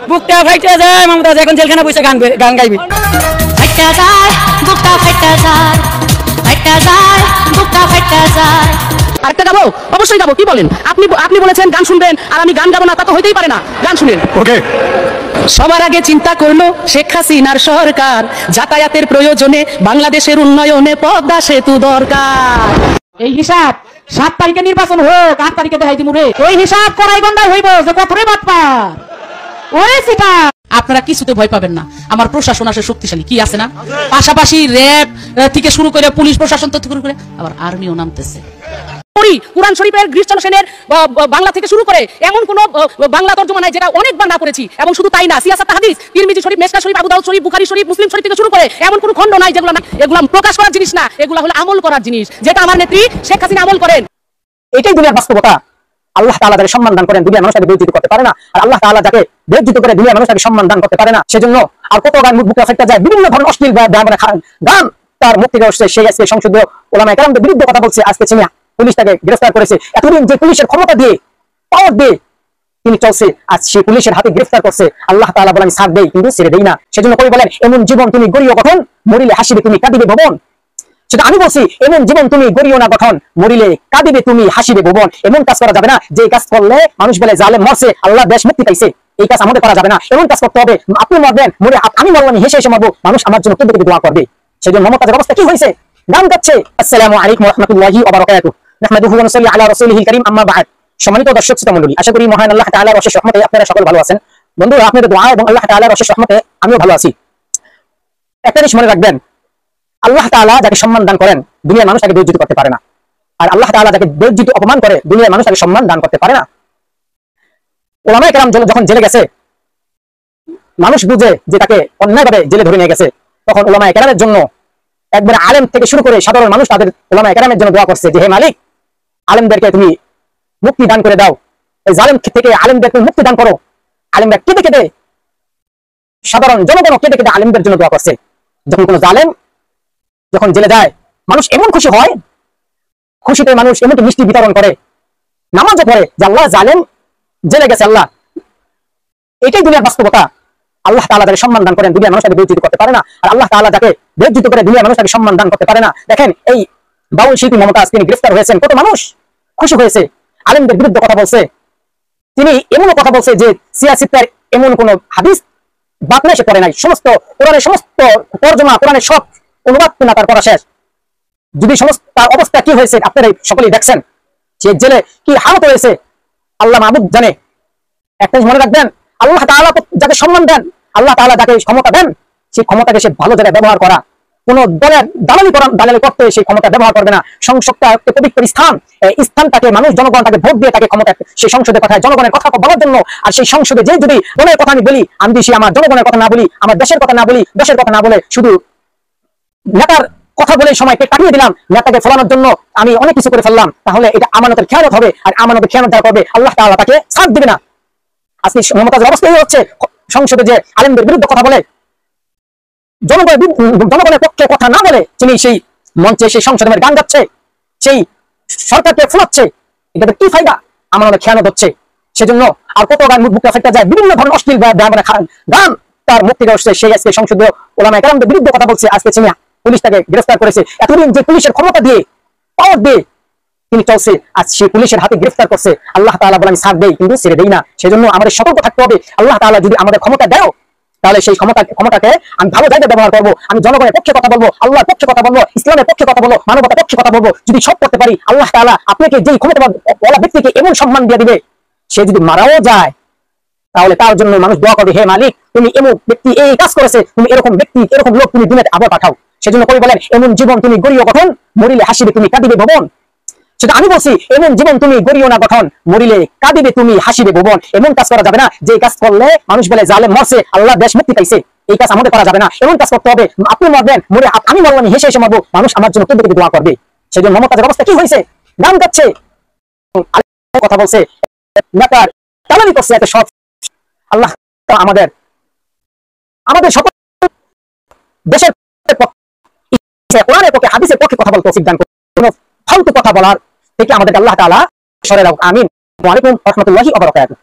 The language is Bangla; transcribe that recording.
বুকটা ফাইটা যায় মমতাজ এখন জেলখানা বসে গান গাইবে। ফাইটা যায় বুকটা ফাইটা যায়, ফাইটা যায় বুকটা ফাইটা যায়। আরেকটা গাবো? অবশ্যই গাবো। কি বলেন? আপনি বলেছেন গান শুনবেন আর আমি গান গাবো না, তা তো হইতেই পারে না। গান শুনেন। ওকে। সবার আগে চিন্তা করলো শেখ হাসিনার সরকার, যাতায়াতের প্রয়োজনে বাংলাদেশের উন্নয়নে পদ্মা সেতু দরকার। এই হিসাব 7 তারিখে নির্বাচন হোক, 8 তারিখে দেখাই দিমু রে। ওই হিসাব করাই গন্ডায় হইব যে কতরে বাটপার ওরে সিটা। আপনারা কিছুতে ভয় পাবেন না, আমার প্রশাসন আসে শক্তিশালী। কি আছে না? পাশাপাশি র‍্যাব থেকে শুরু করে পুলিশ প্রশাসন থেকে শুরু করে আবার আর্মিও নামতেছে। কুরআন শরীফের গ্রীষ্ম সেনের বাংলা থেকে শুরু করে এমন কোন বাংলা তর্জমা নাই যেটা অনেকবার না করেছি। এবং শুধু তাই না, সিয়াসাত হাদিস, তিরমিজি শরীফ, মেশকা শরীফ, আবু দাউদ শরীফ, বুখারী শরীফ, মুসলিম শরীফ থেকে শুরু করে এমন কোন খণ্ড নাই যেগুলো না, এগুলো প্রকাশ করার জিনিস না, এগুলো হলো আমল করার জিনিস, যেটা আমার নেত্রী শেখ হাসিনা আমল করেন। এটাই দুনিয়ার বাস্তবতা। আল্লাহ তাআলা যাকে সম্মান দান করেন দুনিয়ার মানুষ তাকে বেইজ্জত করতে পারে না, আর আল্লাহ তাআলা যাকে বেইজ্জত করে দুনিয়ার মানুষ তাকে সম্মান দান করতে পারে না। সেজন্য আর কত গান মুখ ফেটে যায়, বিভিন্ন ধরনের অশ্লীল গান তার মুখ থেকে আসছে। সেই আজকে সংসদীয় ওলামায়ে কেরামদের বিরুদ্ধে কথা বলছে। আজকে চিনিয়া পুলিশ তাকে গ্রেফতার করেছে। এতদিন যে পুলিশের ক্ষমতা দিয়ে পাওয়ার দিয়ে তিনি চলছে, আজ সেই পুলিশের হাতে গ্রেফতার করছে। আল্লাহ তাআলা বলেন ছাড় দেই কিন্তু ছেড়ে দেই না। সেজন্য কবি বলেন এমন জীবন তুমি গড়িও গঠন, মরিলে হাসিবে তুমি কাঁদিবে ভুবন। সেটা আমি বলছি, এমন জীবন তুমি গড়িও না গঠন, মরিলে কাঁদিবে তুমি হাসিবে ভুবন। এমন কাজ করা যাবে না যে কাজ করলে মানুষ বলে জালেম মরছে, আল্লাহ দেশ মুক্তি পাইছে। এই কাজ আমাদের করা যাবে না। এমন কাজ করতে হবে আপনি মরবেন, মরে আমি মরলাম হেসে হেসে মরবো, মানুষ আমার জন্য কেঁদে কেঁদে দোয়া করবে। সেজন্য মমতাজের অবস্থা কি হয়েছে? গান গাচ্ছে। আসসালামু আলাইকুম ওয়া রাহমাতুল্লাহি ওয়া বারাকাতুহু। নাহমাদুহু ওয়া নুসাল্লি আলা রাসূলিহিল কারীম, আম্মা বা'দ। সম্মানিত দর্শক শ্রোতা মণ্ডলী, আশা করি মহান আল্লাহ তাআলার অশেষ রহমতে আপনারা সকল ভালো আছেন। বন্ধুরা, আপনাদের দোয়া এবং আল্লাহ তাআলার অশেষ রহমতে আমিও ভালো আছি। একটা জিনিস মনে রাখবেন, আল্লাহ তাআলা যাকে সম্মান দান করেন দুনিয়ার মানুষ তাকে বেইজ্জত করতে পারে না, আর আল্লাহ তাআলা যাকে বেইজ্জত অপমান করে দুনিয়ার মানুষ তাকে সম্মান দান করতে পারে না। ওলামায়ে কেরাম যখন জেলে গেছে, মানুষ বুঝে যে তাকে অন্যায়ভাবে জেলে ধরে নিয়ে গেছে, তখন ওলামায়ে কেরামের জন্য একবারে আলেম থেকে শুরু করে সাধারণ মানুষ তাদের ওলামায়ে কেরামের জন্য দোয়া করছে যে হে মালিক, আলেমদেরকে তুমি মুক্তি দান করে দাও, এই জালেম থেকে আলেমদের তুমি মুক্তি দান করো। আলেমরা কেঁদে কেঁদে, সাধারণ জনগণ কেঁদে কেঁদে আলেমদের জন্য দোয়া করছে। যখন কোনো জালেম যখন জেলে যায়, মানুষ এমন খুশি হয়, খুশিতে মানুষ এমনকি মিষ্টি বিতরণ করে, নামাজও পড়ে যে আল্লাহ জালেম জেলে গেছে। আল্লাহ, এটাই দুনিয়ার বাস্তবতা। আল্লাহ তাআলা যাকে সম্মান দান করেন দুনিয়ার মানুষ তাকে বেইজ্জত করতে পারে না, আর আল্লাহ তাআলা যাকে বেইজ্জত করে দুনিয়ার মানুষ তাকে সম্মান দান করতে পারে না। দেখেন এই বাউল শিল্পী মমতাজ, তিনি গ্রেফতার হয়েছেন, কত মানুষ খুশি হয়েছে, আলেমদের বিরুদ্ধে কথা বলছে। তিনি এমনও কথা বলছে যে সিয়াসিত্তার এমন কোন হাদিস বাতলে সে পড়ে নাই, সমস্ত কোরআনের সমস্ত তরজমা, কোরআনের সব অনুবাদ না তার পড়া শেষ। যদি সমস্ত তার অবস্থা কি হয়েছে আপনারা সকলেই দেখছেন, সে জেলে কি হালত হয়েছে আল্লাহ মাহবুব জানে। একটা জিনিস মনে রাখবেন, আল্লাহ তাআলা যাকে সম্মান দেন, আল্লাহ তাআলা যাকে ক্ষমতা দেন, সেই ক্ষমতাকে সে ভালো জায়গায় ব্যবহার করা, কোন দলের দালালি করতে সেই ক্ষমতা ব্যবহার করবে না। সংসদটা একটা পবিত্র স্থান, এই স্থানটাকে মানুষ জনগণ তাকে ভোট দিয়ে তাকে ক্ষমতা, সেই সংসদের কথা জনগণের কথা বলার জন্য। আর সেই সংসদে যে যদি দলের কথা আমি বলি, আমি যদি আমার জনগণের কথা না বলি, আমার দেশের কথা না বলি, দেশের কথা না বলে শুধু নেতার কথা বলে সময়কে কাটিয়ে দিলাম, নেতাকে ফলানোর জন্য আমি অনেক কিছু করে ফেললাম, তাহলে এটা আমানতের খেয়ানত হবে। আর আমানতের খেয়ানত যারা করবে আল্লাহ তাআলা তাকে ছাড় দিবে না। আজকে মমতাজের অবস্থা এই হচ্ছে, সংসদে যে আলেমদের বিরুদ্ধে কথা বলে, জনগণের পক্ষে কথা না বলে তিনি সেই মঞ্চে সেই সংসদে গান গাচ্ছে, সেই সরকারকে ফুলাচ্ছে, এটাতে কি ফায়দা? আমানতের খেয়ানত হচ্ছে। সেজন্য আর কত গান মুখ ফেটে যায়, বিভিন্ন ধরনের অশ্লীল গান তার মুখ থেকে আসছে। সেই আজকে সংসদীয় ওলামায়ে কেরামদের বিরুদ্ধে কথা বলছে। আজকে চিনিয়া পুলিশ তাকে গ্রেফতার করেছে। এতদিন যে পুলিশের ক্ষমতা দিয়ে পাওয়ার দিয়ে তিনি চলছে, আজ সেই পুলিশের হাতে গ্রেফতার করছে। আল্লাহ তাআলা বলেন ছাড় দেই কিন্তু ছেড়ে দেই না। সেজন্য আমাদের সতর্ক থাকতে হবে। আল্লাহ তাআলা যদি আমাদের ক্ষমতা দেয়, তাহলে সেই ক্ষমতাকে আমি ভালো জায়গায় ব্যবহার করবো। আমি জনগণের পক্ষে কথা বলবো, আল্লাহর পক্ষে কথা বলবো, ইসলামের পক্ষে কথা বলবো, মানবতার পক্ষে কথা বলবো। যদি সব করতে পারি, আল্লাহ তাআলা আপনাকে যেই ক্ষমতা বলা ব্যক্তিকে এমন সম্মান দিয়ে দিবে, সে যদি মারাও যায় তাহলে তার জন্য মানুষ দোয়া করবে, হে মালিক তুমি এমন ব্যক্তি এই কাজ করেছে, তুমি এরকম ব্যক্তি এরকম লোক তুমি দুনিয়াতে আবার পাঠাও। সেজন্য কবি বলেন এমন জীবন তুমি গড়িও গঠন, মরিলে হাসিবে তুমি কাঁদিবে ভুবন। সেটা আমি বলছি, এমন জীবন তুমি গড়িও না গঠন, মরিলে কাঁদিবে তুমি হাসিবে ভুবন। এমন কাজ করা যাবে না যে কাজ করলে মানুষ বলে জালেম মরছে, আল্লাহ দেশ মুক্তি পাইছে। এই কাজ আমাদের করা যাবে না। এমন কাজ করতে হবে আপনি মরবেন, মরে আমি মরলাম হেসে হেসে মরবো, মানুষ আমার জন্য কেঁদে কেঁদে দোয়া করবে। সেজন্য মমতাজের অবস্থা কি হয়েছে? গান গাচ্ছে, কথা বলছে, নেতার দালালি করছে। এত সব আল্লাহ আমাদের সকল দেশের কোরআনের পক্ষে হাদিসের পক্ষে কথা বলতে তৌফিক দান করুন। কোনো ফালতু কথা বলার থেকে আমাদের আল্লাহ তাআলা সরে রাখুন। আমিন। ওয়া আলাইকুম ওয়া রাহমাতুল্লাহি ওয়া বারাকাতুহু।